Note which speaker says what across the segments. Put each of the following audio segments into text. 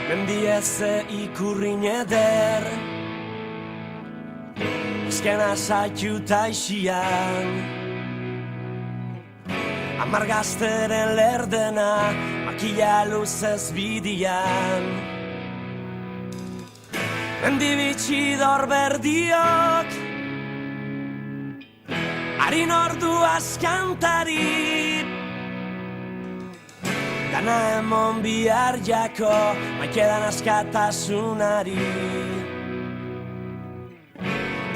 Speaker 1: Mendieze ikurrin eder Azkena zaitu taixian Amargazteren lerdena Makila luzez bidian Mendibitxidor berdiok Harin ordu askantari Dana emon bihar jako Maikedan askatasunari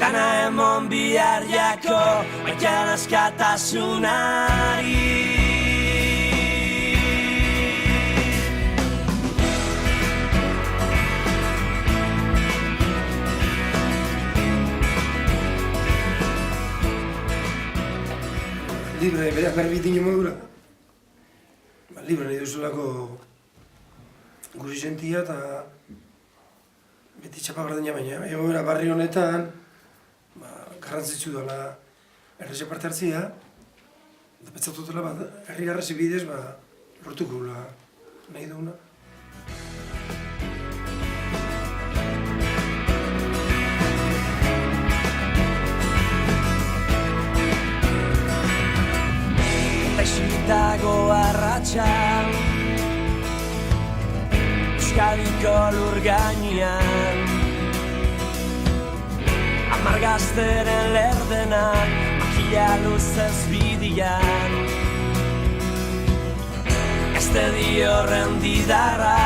Speaker 1: Dana emon bihar jako Maikedan askatasunari
Speaker 2: Libre, berak berbitine modura. Libre nahi duzulako guri sentia eta beti txapagardina baina. Egoera barri honetan, garrantzitsu dela erreze parte hartzia, eta betzatutela herri garrasi bidez, lortuko nahi duguna.
Speaker 1: Dago arratxan Euskadiko lur gainean Amargazteren lerdenak Makila luzez bidian Gazte diorren didarra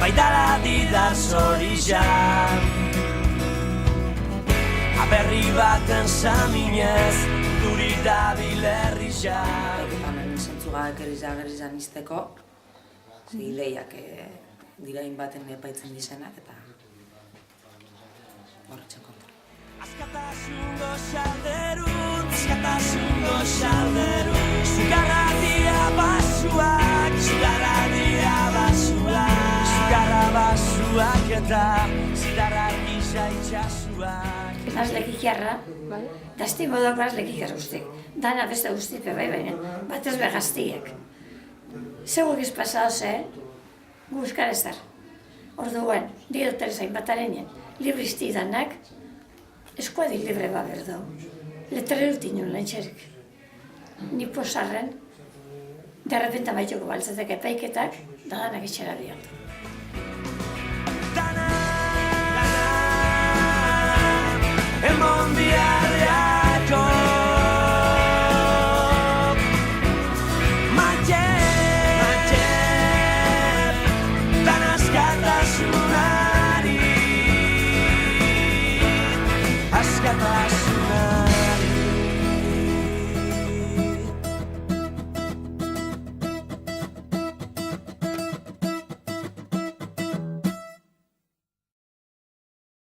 Speaker 1: Baidara didar zorizan Aberri baten saminez Duri dabil herrizak
Speaker 3: Hemen zentzugak gerizan izteko lehiak dirain baten epaitzen dizenak eta horretzen kontra.
Speaker 1: Askatasungo xalderun Zugarra dia basuak Zugarra basuak eta zidarra gisa itxasuak
Speaker 4: Naz lekikiarra, dazti modok naz lekikiarra guztiek. Dana beste guztiek bai baina, batez be gaztiek. Zegoek izpasado ze, gu euskarazar. Orduan, dioterezain batarenean, libristi danak, eskuadi libre baberdau. Letrerutinun lantxerik. Ni posarren, derrepenta baitoko baltzatek epaiketak, da danak itxera bihatu.
Speaker 1: Emon bihar